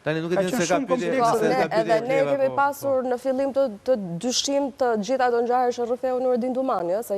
Tani nuk e din se ka pyetje. Edhe ne kemi pasur në fillim të dyshim të gjitha ato ngjarje që rrëfeu Nureddin Dumani, se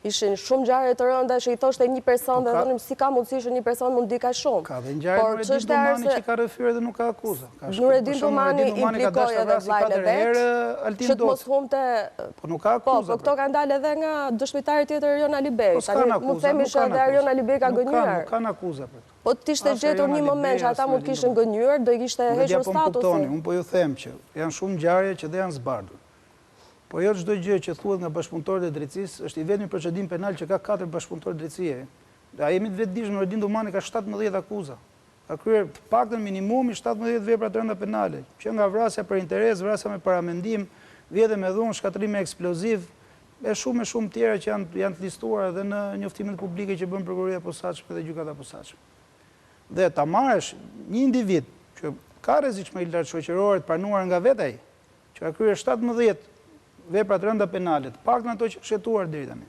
ishin shumë ngjarje të rënda që i thoshte një person dhe thonim si ka mundësi që një person mund di kaq shumë. Ka dhe ngjarje Nureddin Dumani që ka rrëfyer dhe nuk ka akuzë. Nureddin Dumani implikoi edhe vllajën e vet, që të mos humte. Po nuk ka akuzë. Po këto kanë dalë edhe nga dëshmitari tjetër Erion Alibej. Tani mund të themi se edhe Erion Alibej ka gënjur. Nuk kanë akuzë për të. Po t'ishte gjetur një moment që ata mund kishin gënjur, do i kishte hequr statusin. Unë po ju them që janë shumë ngjarje që dhe janë zbardhur. Po jo çdo gjë që thuhet nga bashkëpunëtorët e drejtësisë është i vetmi procedim penal që ka 4 bashkëpunëtorë drejtësie. A jemi të vetëdijshëm, Nureddin Dumani ka 17 akuza. Ka kryer të paktën minimumi 17 vepra të rënda penale, që nga vrasja për interes, vrasja me paramendim, vjedhje me dhunë, shkatërrim me eksploziv, e shumë tjera që janë të listuar edhe në njoftimet publike që bën prokuroria e posaçme dhe gjykata e posaçme. Dhe ta marrësh një individ që ka rrezikshmëri shoqërore të pranuar nga vetë ai, që ka kryer 17 vepra të rënda penale, të paktën ato që shëtuar deri tani.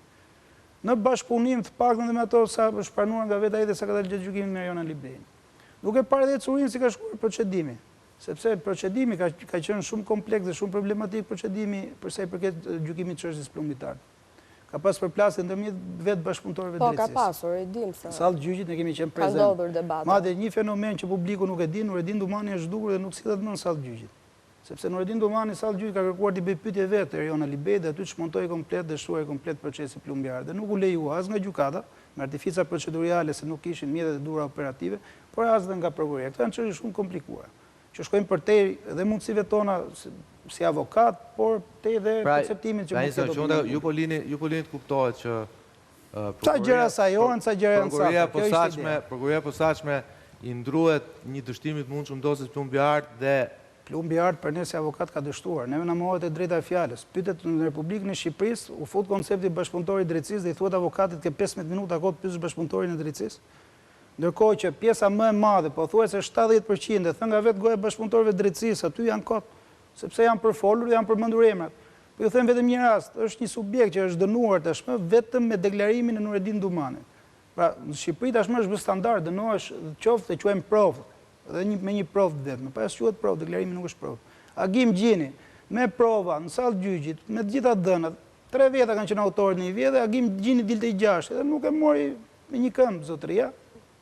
Në bashkëpunim të paktën dhe me ato sa është pranuar nga vetë ai dhe sa ka dalë gjatë gjykimit me Erion Alibej. Duke parë edhe curinë si ka shkuar procedimi, sepse procedimi ka qenë shumë kompleks dhe shumë problematik procedimi për sa i përket gjykimit çështjes plumbitar. Ka pas përplasje ndërmjet vetë bashkëpunëtorëve drejtësisë. Po, drejtësisë. ka pasur, e dim se. Sallë gjyqit ne kemi qenë prezent. Ka ndodhur debate. Madje një fenomen që publiku nuk e di, Nureddin Dumani është zhdukur dhe nuk sillet më në sallë gjyqit. Sepse Nureddin Dumani sallë gjyqit ka kërkuar të bëjë pyetje vetë Erion Alibej dhe aty çmontoi komplet dhe shtruaj komplet procesi plumbiar dhe nuk u lejua as nga gjykata, me artifica procedurale se nuk kishin mjetet e dhura operative, por as dhe nga prokuroria. Këto janë çështje shumë komplikuara, që shkojnë përtej dhe mundësive tona si avokat, por te dhe perceptimin që mund të ketë. Ju po lini të kuptohet që ca gjëra sajohen, ca gjëra janë saktë. Prokuroria e posaçme i ndruhet një dështimi të mundshëm dosjes plumbiar dhe plumbiar për ne si avokat ka dështuar. Neve na mohohet e drejta e fjalës. Pyetet në Republikën e Shqipërisë, u fut koncepti bashkëpunëtori i drejtësisë dhe i thuhet avokatit ke 15 minuta kohë të pyesësh bashkëpunëtorin e drejtësisë. Ndërkohë që pjesa më e madhe, pothuajse 70% thënë nga vetë goja e bashkëpunëtorëve drejtësisë, aty janë kot, sepse janë përfolur, janë përmendur emrat. Po ju them vetëm një rast, është një subjekt që është dënuar tashmë vetëm me deklarimin e Nureddin Dumanit. Pra, në Shqipëri tashmë është bë standard, dënohesh qoftë të quajmë provë, dhe me një provë vetëm, pa as quhet provë, deklarimi nuk është provë. Agim Gjini, me prova në sallë gjyqit, me të gjitha dënat, 3 veta kanë qenë autorët në një vjet dhe Agim Gjini dilte i 6 dhe nuk e mori me një këmbë zotëria,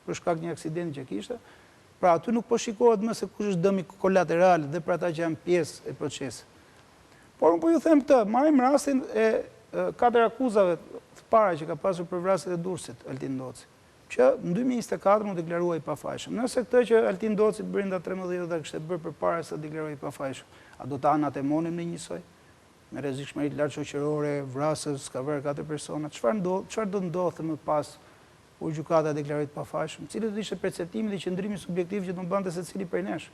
për shkak një aksidenti që kishte. Pra aty nuk po shikohet më se kush është dëmi kolateral dhe për ata që janë pjesë e procesit. Por unë po ju them këtë, marrim rastin e 4 akuzave të para që ka pasur për vrasjet e Durrësit, Altin Ndoci, që në 2024 mu deklaruaj i pafajshëm. Nëse këtë që Altin Ndoci brenda 13 dhe kështë e bërë për para se deklaruaj i pafajshëm, a do ta anatemonim në njësoj? Me rrezikshmëri të lartë shoqërore, vrasës, ka vërë 4 persona, çfarë do ndodhte më pas kur gjykata deklaroi të pafajshëm? Cili do ishte perceptimi dhe qëndrimi subjektiv që do mbante secili prej nesh?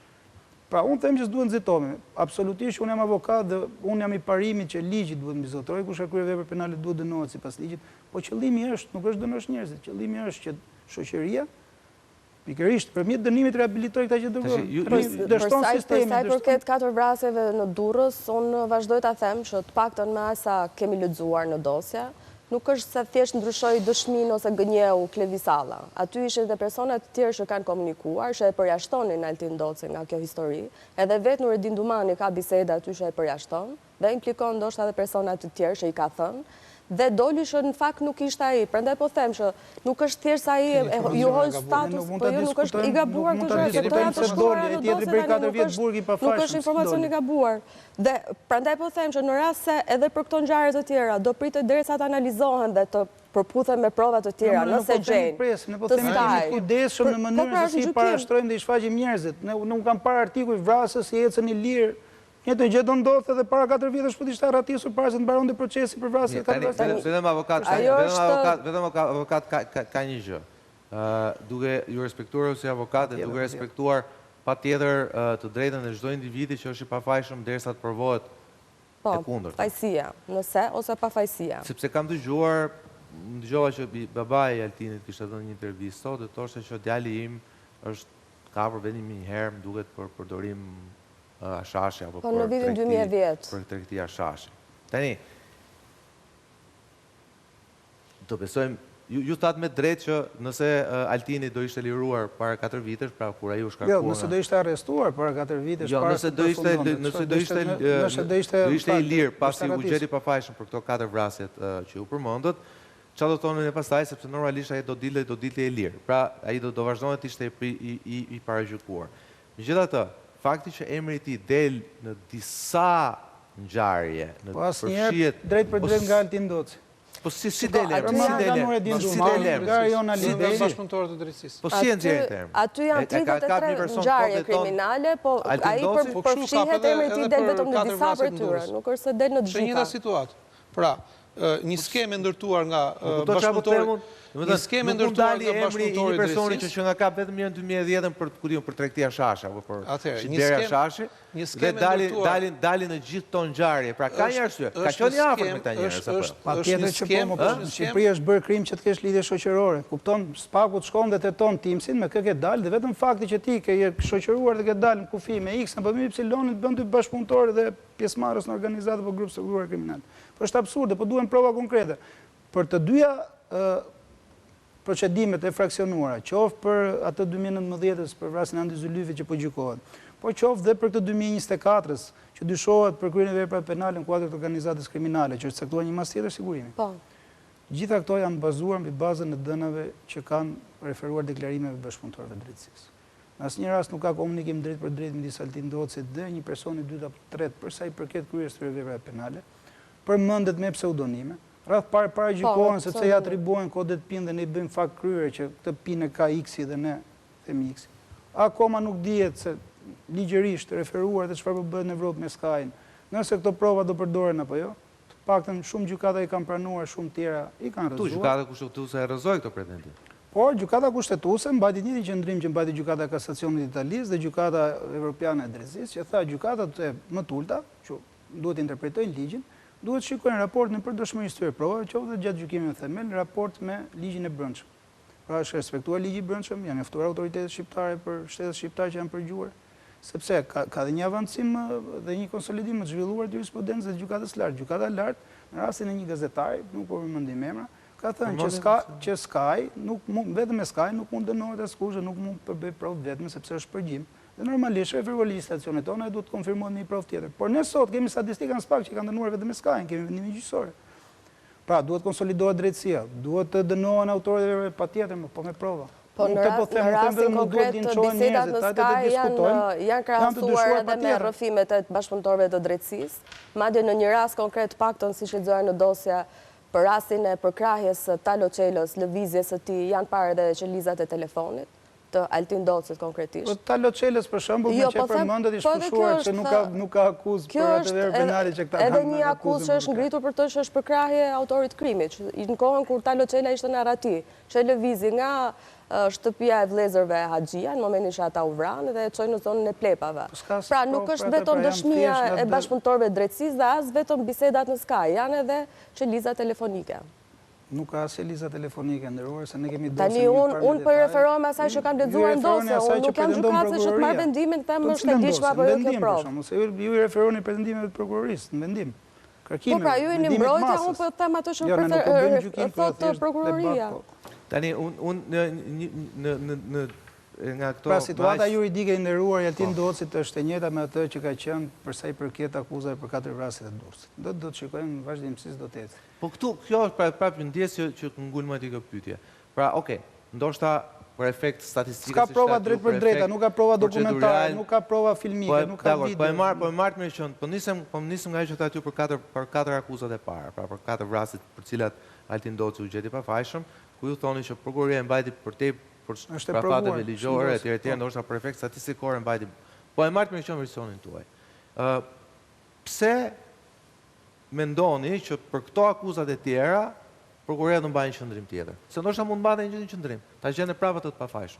Pra, unë them që s'duhet nxitohemi. Absolutisht, unë jam avokat dhe unë jam i parimit që ligji duhet mbizotohet, kush ka kryer vepër penale duhet dënohet sipas ligjit, po qëllimi është, nuk është dënosh njerëzit, qëllimi është që shoqëria pikërisht përmjet dënimit rehabilitoj këta që dëgojnë. Dështon sistemin. Për sa i përket 4 vrasjeve në Durrës, unë vazhdoj ta them që të paktën me sa kemi lexuar në dosje, nuk është se thjesht ndryshoi dëshmin ose gënjeu Klevisalla. Aty ishin dhe persona të tjerë që kanë komunikuar, që e përjashtonin Altin Ndoci nga kjo histori. Edhe vetë Nureddin Dumani ka biseda aty që e përjashton dhe implikon ndoshta edhe persona të tjerë që i ka thënë. Dhe doli që në fakt nuk ishte ai. Prandaj po them që nuk është thjesht ai ju hol status, po jo nuk është i gabuar kjo gjë, se doja të shkruaj në dosje, nuk është informacion i gabuar. Dhe prandaj po them që në rast se edhe për këto ngjarje të tjera do pritet derisa të analizohen dhe të përputhen me prova të tjera, nëse gjejnë. Ne po themi jemi kujdesshëm në mënyrën se si parashtrojmë dhe i shfaqim njerëzit. Nuk kam parë artikuj vrasës si ecën i lirë. Njëtë gjë do ndodhte edhe para 4 vjetësh po ishte arratisur para se të mbaronte procesi për vrasje të 4 vjetësh. Vetëm avokat ka një gjë. Duke ju respektuar si avokat dhe duke respektuar patjetër të drejtën e çdo individi që është i pafajshëm derisa të provohet e kundërta. Po, fajësia, nëse ose pafajësia. Sepse kam dëgjova që babai i Altinit kishte dhënë një intervistë sot dhe thoshte që djali im është kapur vetëm një herë, më duket për përdorim ashashi apo në vitin 2010 për tregti ashashi. Tani do besojmë ju thatë me drejt që nëse Altini do ishte liruar para 4 vitesh, pra kur ai u shkarkuar. Jo, nëse do ishte arrestuar para 4 vitesh, jo, nëse do ishte i lirë pasi u gjeti pafajshëm për këto 4 vrasjet që u përmendët, çfarë do thonin e pastaj, sepse normalisht ai do dilte i lirë. Pra ai do vazhdonte të ishte i paragjykuar. Megjithatë, fakti që emri i tij del në disa ngjarje, në përfshihet drejt për drejt nga Altin Doci. Po si dele? Po si e nxjerrin termin? Aty janë 33 ngjarje kriminale, po ai përfshihet emri i tij del vetëm në disa prej tyre, nuk është se del në të gjitha. Është njëjta situatë. Pra, një skemë ndërtuar nga bashkëpunëtori. Një skemë ndërtuar nga bashkëpunëtori i personi që nga kap vetëm në 2010 për tregtia Shashi apo për Shqipëria Shashi. Dhe dalin në gjithë to ngjarje. Pra ka një arsye. Ka qenë i afërt me këta njerëz apo? Patjetër që po, në Shqipëri është bërë krim që të kesh lidhje shoqërore. Kupton, spaku të shkon dhe teton Timsin me kë ke dalë dhe vetëm fakti që ti ke shoqëruar dhe ke dalë në kufi me X apo me Y-in bën dy bashkëpunëtorë dhe pjesëmarrës në organizatë apo grup strukturuar kriminal. Po është absurde, po duhen prova konkrete. Për të dyja procedimet e fraksionuara, qoftë për atë 2019-s për vrasjen e Andi Zylyvit që po gjykohet, po qoftë dhe për këtë 2024-s që dyshohet për kryen e veprave penale në kuadër të organizatës kriminale, që është caktuar një mas tjetër sigurimi. Po. Gjitha këto janë bazuar mbi bazën e dënave që kanë referuar deklarimeve bashkëpunëtorëve të drejtësisë. Në asnjë rast nuk ka komunikim drejt për drejt midis Altin Docit dhe një personi dytë apo tretë për sa i përket kryerjes së veprave penale, përmendet me pseudonime. Rreth para gjykohen sepse ja atribuohen kodet PIN dhe ne i bëjmë fakt kryer që këtë PIN e ka X-i dhe ne themi X. Akoma nuk dihet se ligjërisht referuar dhe çfarë po bëhet në Evropë me Sky-n. Nëse këto prova do përdoren apo jo, të paktën shumë gjykata i kanë pranuar, shumë tjera i kanë rrezuar. Gjykata kushtetuese e rrezoi këto pretendim. Por gjykata kushtetuese mbajti një qendrim që mbajti gjykata kasacionit italisë dhe gjykata evropiane e drejtësisë, që tha gjykatat e më të ulta, që duhet të interpretojnë ligjin, duhet shikojnë raportin për dëshmërisë së provave, qoftë edhe gjatë gjykimit themel, raport me ligjin e brendshëm. Pra është respektuar ligji i brendshëm, janë njoftuar autoritetet shqiptare për shtetet shqiptare që janë përgjuar, sepse ka dhe një avancim dhe një konsolidim të zhvilluar të jurisprudencës dhe gjykatës lartë. Gjykata lartë, në rastin e një gazetari, nuk po përmendim emra, ka thënë që Sky, vetëm me Sky nuk mund dënohet askush dhe nuk mund përbëj provë vetëm sepse është përgjim. Dhe normalisht referuar legjislacionet tona e duhet të konfirmohet në një provë tjetër. Por ne sot kemi statistika në SPAK që kanë dënuar vetëm me Sky-n, kemi vendimin gjyqësor. Pra, duhet konsolidohet drejtësia, duhet të dënohen autorët e veprave patjetër, po me prova. Po në rastin konkret bisedat në Sky janë krahasuar edhe me rrëfimet e bashkëpunëtorëve të drejtësisë. Madje në një rast konkret paktën siç lexuar në dosja për rastin e përkrahjes së Talo Çelës, lëvizjes së tij janë parë edhe qelizat e telefonit të Altin Docit konkretisht. Po Talo Çelës për shembull me që përmendet i shkushuar që nuk ka akuzë për atë vepër penale që këta kanë. Edhe një akuzë që është ngritur për të që është përkrahje autorit krimit, në kohën kur Talo Çela ishte në Arati, që lëvizi nga shtëpia e vëllezërve Haxhia, në momentin që ata u vranë dhe e çojnë në zonën e Plepave. Pra nuk është vetëm dëshmia e bashkëpunëtorëve drejtësisë dhe as vetëm bisedat në Sky, janë edhe qeliza telefonike. Nuk ka asë liza telefonike ndërruar, se ne kemi dosën tani unë për referohem asaj që kam lexuar në dosje, unë nuk jam gjykatëse që të marr vendimin të them është e diçka apo jo kjo provë. Se ju i referoni pretendimeve të prokurorisë në vendim. Po pra ju jeni mbrojtja, unë po them ato që thotë prokuroria. Tani unë nga këto... Pra situata juridike i nderuar i Altin Docit është e njëjta me atë që ka qenë për sa i përket akuzave për 4 vrasjet e Durrësit. Do të shikojmë vazhdimësisht do të ecë. Po këtu kjo është prapë ndjesë që ngul më ti kjo pyetje. Pra, okay, ndoshta për efekt statistikës. Ka prova drejt për drejta, nuk ka prova dokumentare, nuk ka prova filmike, nuk ka video. Po e marr me qenë, po nisem nga ajo që aty për 4 akuzat e para, pra për 4 vrasjet për cilat Altin Doci u gjeti pafajshëm, ku ju thoni që prokuroria e mbajti për te për fateve ligjore, etj, ndoshta për efekt statistikor e mbajti. Po e marr me qenë versionin tuaj. Pse mendoni që për këto akuzat e tjera prokuroria do mbajnë qendrim tjetër? Se ndoshta mund mbajnë një qendrim, ta gjene prapa të pafajshëm.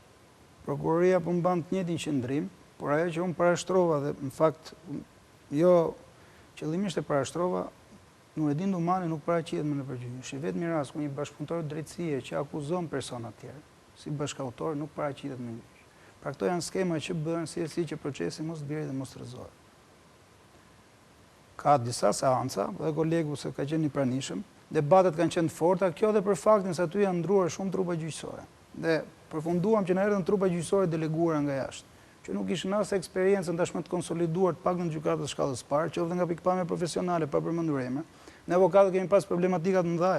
Prokuroria po mban të njëjtin qendrim, por ajo që unë parashtrova dhe në fakt jo qëllimisht e parashtrova, Nureddin Dumani nuk paraqitet më në përgjigje. Është vetëm rast ku një bashkëpunëtor drejtësie që akuzon persona të tjerë si bashkëautor nuk paraqitet më një. Pra këto janë skema që bëhen si që procesi mos bjerë dhe mos rrezohet. Ka disa seanca, dhe kolegu se ka qenë i pranishëm, debatet kanë qenë forta, kjo dhe për faktin se aty janë ndruar shumë trupa gjyqësore. Dhe përfunduam që në erdhën trupa gjyqësore deleguara nga jashtë, që nuk ishin as eksperiencën tashmë të konsoliduar të paktën në gjykatës shkallës parë, qoftë nga pikpamje profesionale pa përmendur emra. Ne avokatët kemi pas problematikat mëdha.